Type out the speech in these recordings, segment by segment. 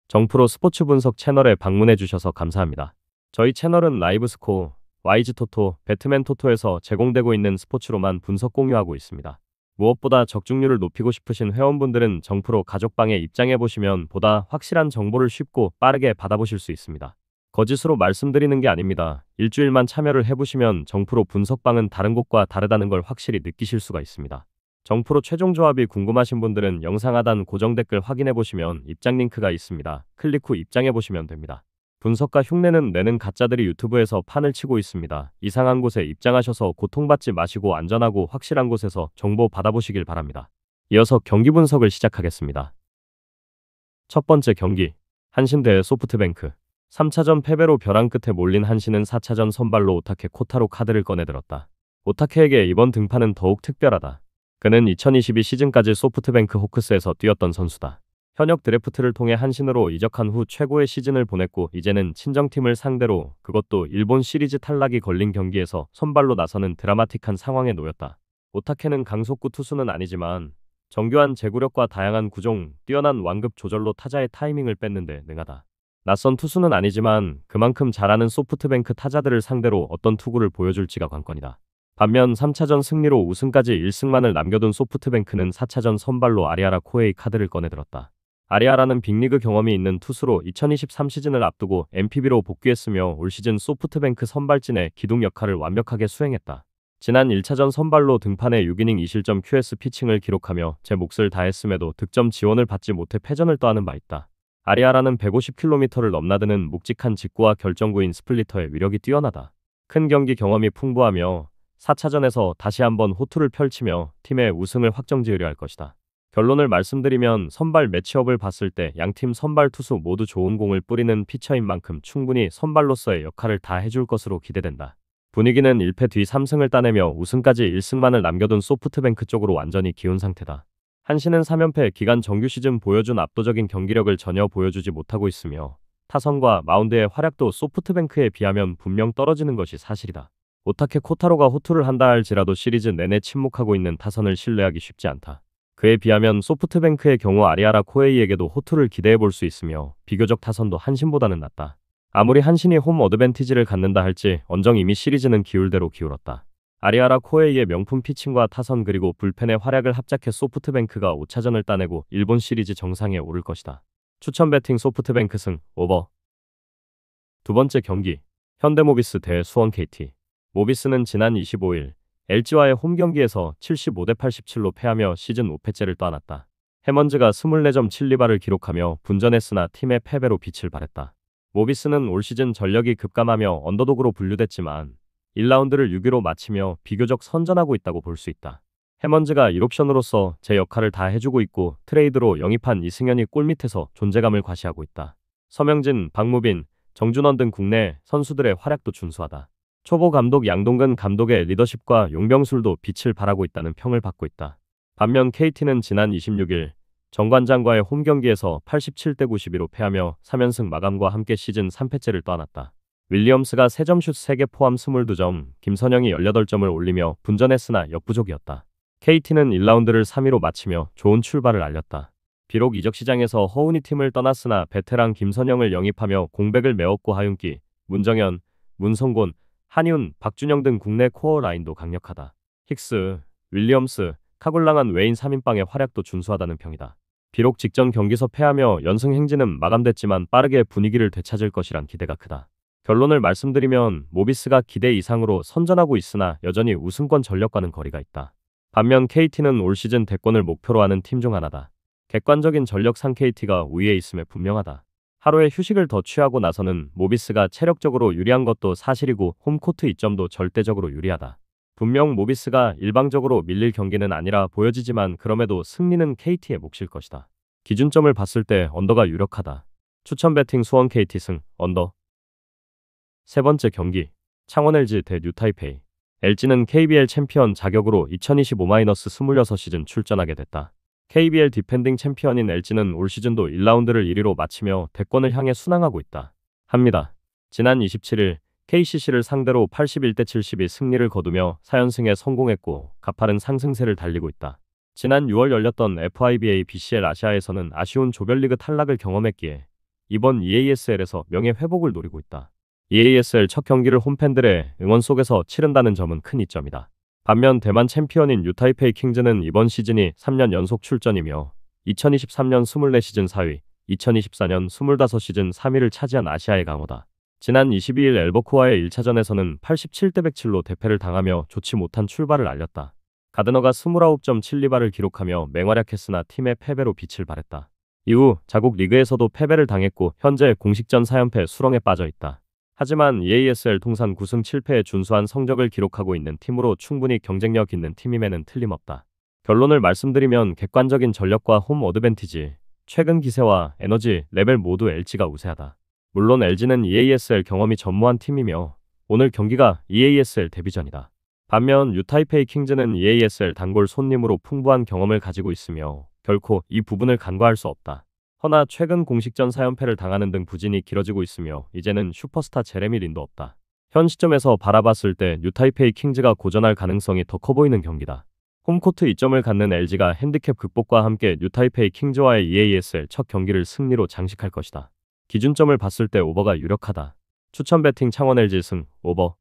정프로 스포츠 분석 채널에 방문해 주셔서 감사합니다. 저희 채널은 라이브 스코어, YG 토토, 배트맨 토토에서 제공되고 있는 스포츠로만 분석 공유하고 있습니다. 무엇보다 적중률을 높이고 싶으신 회원분들은 정프로 가족방에 입장해 보시면 보다 확실한 정보를 쉽고 빠르게 받아보실 수 있습니다. 거짓으로 말씀드리는 게 아닙니다. 일주일만 참여를 해보시면 정프로 분석방은 다른 곳과 다르다는 걸 확실히 느끼실 수가 있습니다. 정프로 최종 조합이 궁금하신 분들은 영상 하단 고정 댓글 확인해 보시면 입장 링크가 있습니다. 클릭 후 입장해 보시면 됩니다. 분석가 흉내는 내는 가짜들이 유튜브에서 판을 치고 있습니다. 이상한 곳에 입장하셔서 고통받지 마시고 안전하고 확실한 곳에서 정보 받아보시길 바랍니다. 이어서 경기 분석을 시작하겠습니다. 첫 번째 경기, 한신 대 소프트뱅크. 3차전 패배로 벼랑 끝에 몰린 한신은 4차전 선발로 오타케 코타로 카드를 꺼내들었다. 오타케에게 이번 등판은 더욱 특별하다. 그는 2022 시즌까지 소프트뱅크 호크스에서 뛰었던 선수다. 현역 드래프트를 통해 한신으로 이적한 후 최고의 시즌을 보냈고 이제는 친정팀을 상대로 그것도 일본 시리즈 탈락이 걸린 경기에서 선발로 나서는 드라마틱한 상황에 놓였다. 오타케는 강속구 투수는 아니지만 정교한 제구력과 다양한 구종, 뛰어난 완급 조절로 타자의 타이밍을 뺏는데 능하다. 낯선 투수는 아니지만 그만큼 잘하는 소프트뱅크 타자들을 상대로 어떤 투구를 보여줄지가 관건이다. 반면 3차전 승리로 우승까지 1승만을 남겨둔 소프트뱅크는 4차전 선발로 아리아라 코에이 카드를 꺼내들었다. 아리아라는 빅리그 경험이 있는 투수로 2023 시즌을 앞두고 NPB로 복귀했으며 올 시즌 소프트뱅크 선발진의 기둥 역할을 완벽하게 수행했다. 지난 1차전 선발로 등판해 6이닝 2실점 QS 피칭을 기록하며 제 몫을 다했음에도 득점 지원을 받지 못해 패전을 떠하는 바 있다. 아리아라는 150km를 넘나드는 묵직한 직구와 결정구인 스플리터의 위력이 뛰어나다. 큰 경기 경험이 풍부하며 4차전에서 다시 한번 호투를 펼치며 팀의 우승을 확정지으려 할 것이다. 결론을 말씀드리면 선발 매치업을 봤을 때 양팀 선발 투수 모두 좋은 공을 뿌리는 피처인 만큼 충분히 선발로서의 역할을 다 해줄 것으로 기대된다. 분위기는 1패 뒤 3승을 따내며 우승까지 1승만을 남겨둔 소프트뱅크 쪽으로 완전히 기운 상태다. 한신은 3연패 기간 정규 시즌 보여준 압도적인 경기력을 전혀 보여주지 못하고 있으며 타선과 마운드의 활약도 소프트뱅크에 비하면 분명 떨어지는 것이 사실이다. 오타케 코타로가 호투를 한다 할지라도 시리즈 내내 침묵하고 있는 타선을 신뢰하기 쉽지 않다. 그에 비하면 소프트뱅크의 경우 아리아라 코에이에게도 호투를 기대해 볼 수 있으며 비교적 타선도 한신보다는 낫다. 아무리 한신이 홈 어드밴티지를 갖는다 할지 언정 이미 시리즈는 기울대로 기울었다. 아리아라 코에이의 명품 피칭과 타선 그리고 불펜의 활약을 합작해 소프트뱅크가 5차전을 따내고 일본 시리즈 정상에 오를 것이다. 추천 배팅 소프트뱅크 승, 오버. 두 번째 경기, 현대모비스 대 수원 KT. 모비스는 지난 25일 LG와의 홈 경기에서 75대 87로 패하며 시즌 5패째를 떠안았다. 해먼즈가 24점 7리바를 기록하며 분전했으나 팀의 패배로 빛을 발했다. 모비스는 올 시즌 전력이 급감하며 언더독으로 분류됐지만 1라운드를 6위로 마치며 비교적 선전하고 있다고 볼 수 있다. 해먼즈가 1옵션으로서 제 역할을 다 해주고 있고 트레이드로 영입한 이승현이 골밑에서 존재감을 과시하고 있다. 서명진, 박무빈, 정준원 등 국내 선수들의 활약도 준수하다. 초보 감독 양동근 감독의 리더십과 용병술도 빛을 발하고 있다는 평을 받고 있다. 반면 KT는 지난 26일 정관장과의 홈 경기에서 87대 92로 패하며 3연승 마감과 함께 시즌 3패째를 떠안았다. 윌리엄스가 3점 슛 3개 포함 22점, 김선영이 18점을 올리며 분전했으나 역부족이었다. KT는 1라운드를 3위로 마치며 좋은 출발을 알렸다. 비록 이적 시장에서 허훈이 팀을 떠났으나 베테랑 김선영을 영입하며 공백을 메웠고 하윤기, 문정현, 문성곤, 한이훈, 박준영 등 국내 코어 라인도 강력하다. 힉스, 윌리엄스, 카굴랑한 외인 3인방의 활약도 준수하다는 평이다. 비록 직전 경기서 패하며 연승 행진은 마감됐지만 빠르게 분위기를 되찾을 것이란 기대가 크다. 결론을 말씀드리면 모비스가 기대 이상으로 선전하고 있으나 여전히 우승권 전력과는 거리가 있다. 반면 KT는 올 시즌 대권을 목표로 하는 팀 중 하나다. 객관적인 전력상 KT가 우위에 있음에 분명하다. 하루의 휴식을 더 취하고 나서는 모비스가 체력적으로 유리한 것도 사실이고 홈코트 이점도 절대적으로 유리하다. 분명 모비스가 일방적으로 밀릴 경기는 아니라 보여지지만 그럼에도 승리는 KT의 몫일 것이다. 기준점을 봤을 때 언더가 유력하다. 추천 배팅 수원 KT 승, 언더. 세 번째 경기, 창원 LG 대 뉴타이페이. LG는 KBL 챔피언 자격으로 2025-26 시즌 출전하게 됐다. KBL 디펜딩 챔피언인 LG는 올 시즌도 1라운드를 1위로 마치며 대권을 향해 순항하고 있다. 합니다. 지난 27일 KCC를 상대로 81대 72 승리를 거두며 4연승에 성공했고 가파른 상승세를 달리고 있다. 지난 6월 열렸던 FIBA BCL 아시아에서는 아쉬운 조별리그 탈락을 경험했기에 이번 EASL에서 명예 회복을 노리고 있다. EASL 첫 경기를 홈팬들의 응원 속에서 치른다는 점은 큰 이점이다. 반면 대만 챔피언인 유타이페이 킹즈는 이번 시즌이 3년 연속 출전이며 2023년 24시즌 4위, 2024년 25시즌 3위를 차지한 아시아의 강호다. 지난 22일 엘버코와의 1차전에서는 87대 107로 대패를 당하며 좋지 못한 출발을 알렸다. 가드너가 29.7리바를 기록하며 맹활약했으나 팀의 패배로 빛을 발했다. 이후 자국 리그에서도 패배를 당했고 현재 공식전 4연패 수렁에 빠져 있다. 하지만 EASL 통산 9승 7패의 준수한 성적을 기록하고 있는 팀으로 충분히 경쟁력 있는 팀임에는 틀림없다. 결론을 말씀드리면 객관적인 전력과 홈 어드밴티지, 최근 기세와 에너지, 레벨 모두 LG가 우세하다. 물론 LG는 EASL 경험이 전무한 팀이며 오늘 경기가 EASL 데뷔전이다. 반면 유타이페이 킹즈는 EASL 단골 손님으로 풍부한 경험을 가지고 있으며 결코 이 부분을 간과할 수 없다. 허나 최근 공식전 4연패를 당하는 등 부진이 길어지고 있으며 이제는 슈퍼스타 제레미 린도 없다. 현 시점에서 바라봤을 때 유타이페이 킹즈가 고전할 가능성이 더 커 보이는 경기다. 홈코트 이점을 갖는 LG가 핸디캡 극복과 함께 유타이페이 킹즈와의 EASL 첫 경기를 승리로 장식할 것이다. 기준점을 봤을 때 오버가 유력하다. 추천 배팅 창원 LG 승, 오버.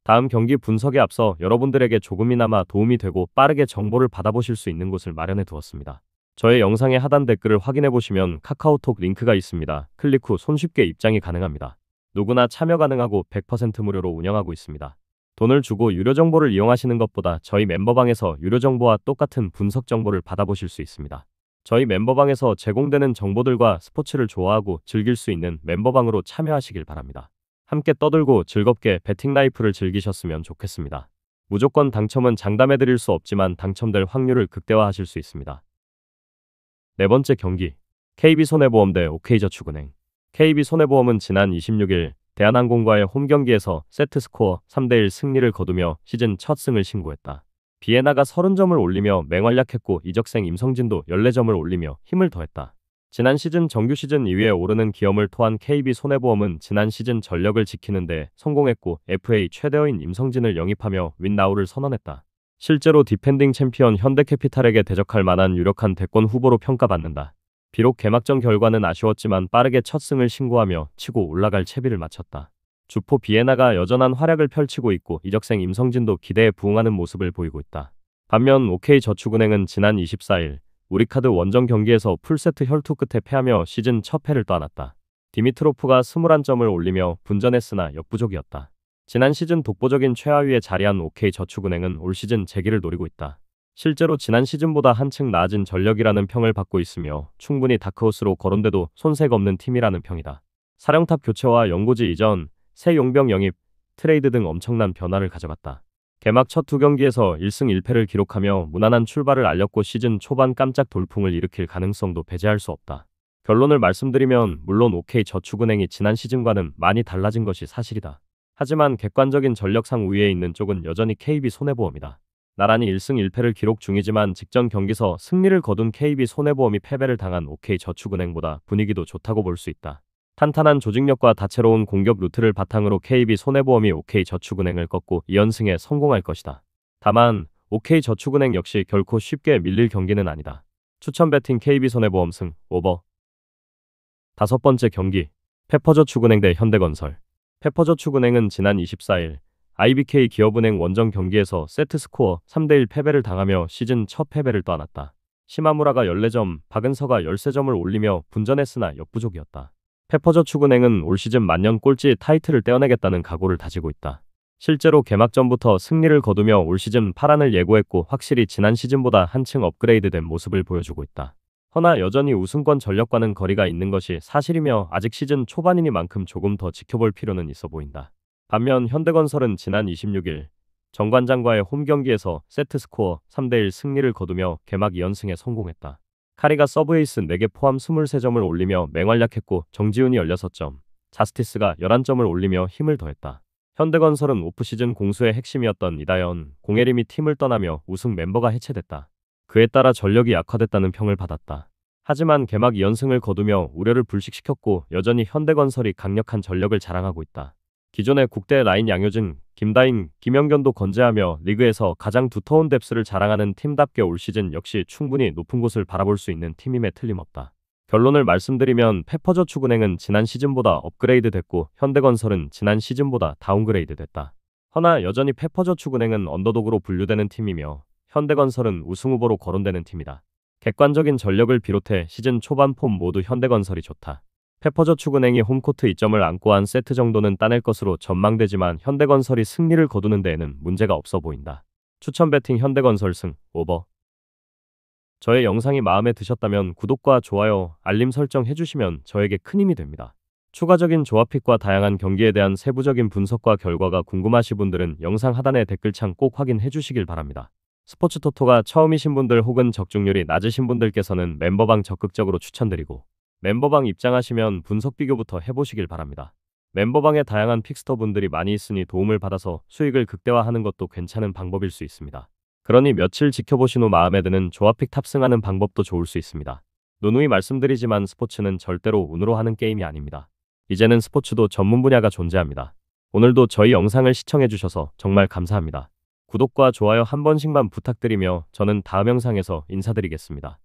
다음 경기 분석에 앞서 여러분들에게 조금이나마 도움이 되고 빠르게 정보를 받아보실 수 있는 곳을 마련해 두었습니다. 저의 영상의 하단 댓글을 확인해 보시면 카카오톡 링크가 있습니다. 클릭 후 손쉽게 입장이 가능합니다. 누구나 참여 가능하고 100% 무료로 운영하고 있습니다. 돈을 주고 유료 정보를 이용하시는 것보다 저희 멤버방에서 유료 정보와 똑같은 분석 정보를 받아보실 수 있습니다. 저희 멤버방에서 제공되는 정보들과 스포츠를 좋아하고 즐길 수 있는 멤버방으로 참여하시길 바랍니다. 함께 떠들고 즐겁게 배팅 라이프를 즐기셨으면 좋겠습니다. 무조건 당첨은 장담해드릴 수 없지만 당첨될 확률을 극대화하실 수 있습니다. 네 번째 경기, KB손해보험 대 OK저축은행. KB손해보험은 지난 26일 대한항공과의 홈경기에서 세트스코어 3대1 승리를 거두며 시즌 첫 승을 신고했다. 비에나가 30점을 올리며 맹활약했고 이적생 임성진도 14점을 올리며 힘을 더했다. 지난 시즌 정규 시즌 2위에 오르는 기염을 토한 KB손해보험은 지난 시즌 전력을 지키는 데 성공했고 FA 최대어인 임성진을 영입하며 윈나우를 선언했다. 실제로 디펜딩 챔피언 현대캐피탈에게 대적할 만한 유력한 대권 후보로 평가받는다. 비록 개막전 결과는 아쉬웠지만 빠르게 첫 승을 신고하며 치고 올라갈 채비를 마쳤다. 주포 비에나가 여전한 활약을 펼치고 있고 이적생 임성진도 기대에 부응하는 모습을 보이고 있다. 반면 OK저축은행은 지난 24일 우리카드 원정 경기에서 풀세트 혈투 끝에 패하며 시즌 첫 패를 떠안았다. 디미트로프가 21점을 올리며 분전했으나 역부족이었다. 지난 시즌 독보적인 최하위에 자리한 OK저축은행은 올 시즌 재기를 노리고 있다. 실제로 지난 시즌보다 한층 나아진 전력이라는 평을 받고 있으며 충분히 다크호스로 거론돼도 손색 없는 팀이라는 평이다. 사령탑 교체와 연고지 이전, 새 용병 영입, 트레이드 등 엄청난 변화를 가져갔다. 개막 첫 두 경기에서 1승 1패를 기록하며 무난한 출발을 알렸고 시즌 초반 깜짝 돌풍을 일으킬 가능성도 배제할 수 없다. 결론을 말씀드리면 물론 OK저축은행이 지난 시즌과는 많이 달라진 것이 사실이다. 하지만 객관적인 전력상 우위에 있는 쪽은 여전히 KB손해보험이다. 나란히 1승 1패를 기록 중이지만 직전 경기서 승리를 거둔 KB손해보험이 패배를 당한 OK저축은행보다 분위기도 좋다고 볼 수 있다. 탄탄한 조직력과 다채로운 공격 루트를 바탕으로 KB손해보험이 OK저축은행을 꺾고 2연승에 성공할 것이다. 다만 OK저축은행 역시 결코 쉽게 밀릴 경기는 아니다. 추천 배팅 KB손해보험 승, 오버. 다섯 번째 경기, 페퍼저축은행 대 현대건설. 페퍼저축은행은 지난 24일 IBK 기업은행 원정 경기에서 세트스코어 3대1 패배를 당하며 시즌 첫 패배를 떠안았다. 시마무라가 14점, 박은서가 13점을 올리며 분전했으나 역부족이었다. 페퍼저축은행은 올 시즌 만년 꼴찌 타이틀을 떼어내겠다는 각오를 다지고 있다. 실제로 개막전부터 승리를 거두며 올 시즌 8안을 예고했고 확실히 지난 시즌보다 한층 업그레이드된 모습을 보여주고 있다. 허나 여전히 우승권 전력과는 거리가 있는 것이 사실이며 아직 시즌 초반이니만큼 조금 더 지켜볼 필요는 있어 보인다. 반면 현대건설은 지난 26일 정관장과의 홈경기에서 세트스코어 3대1 승리를 거두며 개막 2연승에 성공했다. 카리가 서브에이스 4개 포함 23점을 올리며 맹활약했고 정지훈이 16점, 자스티스가 11점을 올리며 힘을 더했다. 현대건설은 오프시즌 공수의 핵심이었던 이다현, 공예림이 팀을 떠나며 우승 멤버가 해체됐다. 그에 따라 전력이 약화됐다는 평을 받았다. 하지만 개막 2연승을 거두며 우려를 불식시켰고 여전히 현대건설이 강력한 전력을 자랑하고 있다. 기존의 국대 라인 양효진, 김다인, 김영견도 건재하며 리그에서 가장 두터운 뎁스를 자랑하는 팀답게 올 시즌 역시 충분히 높은 곳을 바라볼 수 있는 팀임에 틀림없다. 결론을 말씀드리면 페퍼저축은행은 지난 시즌보다 업그레이드 됐고 현대건설은 지난 시즌보다 다운그레이드 됐다. 허나 여전히 페퍼저축은행은 언더독으로 분류되는 팀이며 현대건설은 우승 후보로 거론되는 팀이다. 객관적인 전력을 비롯해 시즌 초반 폼 모두 현대건설이 좋다. 페퍼저축은행이 홈코트 2점을 안고 한 세트 정도는 따낼 것으로 전망되지만 현대건설이 승리를 거두는 데에는 문제가 없어 보인다. 추천 배팅 현대건설 승, 오버. 저의 영상이 마음에 드셨다면 구독과 좋아요, 알림 설정 해주시면 저에게 큰 힘이 됩니다. 추가적인 조합픽과 다양한 경기에 대한 세부적인 분석과 결과가 궁금하신 분들은 영상 하단의 댓글창 꼭 확인해 주시길 바랍니다. 스포츠 토토가 처음이신 분들 혹은 적중률이 낮으신 분들께서는 멤버방 적극적으로 추천드리고 멤버방 입장하시면 분석 비교부터 해보시길 바랍니다. 멤버방에 다양한 픽스터 분들이 많이 있으니 도움을 받아서 수익을 극대화하는 것도 괜찮은 방법일 수 있습니다. 그러니 며칠 지켜보신 후 마음에 드는 조합픽 탑승하는 방법도 좋을 수 있습니다. 누누이 말씀드리지만 스포츠는 절대로 운으로 하는 게임이 아닙니다. 이제는 스포츠도 전문 분야가 존재합니다. 오늘도 저희 영상을 시청해주셔서 정말 감사합니다. 구독과 좋아요 한 번씩만 부탁드리며 저는 다음 영상에서 인사드리겠습니다.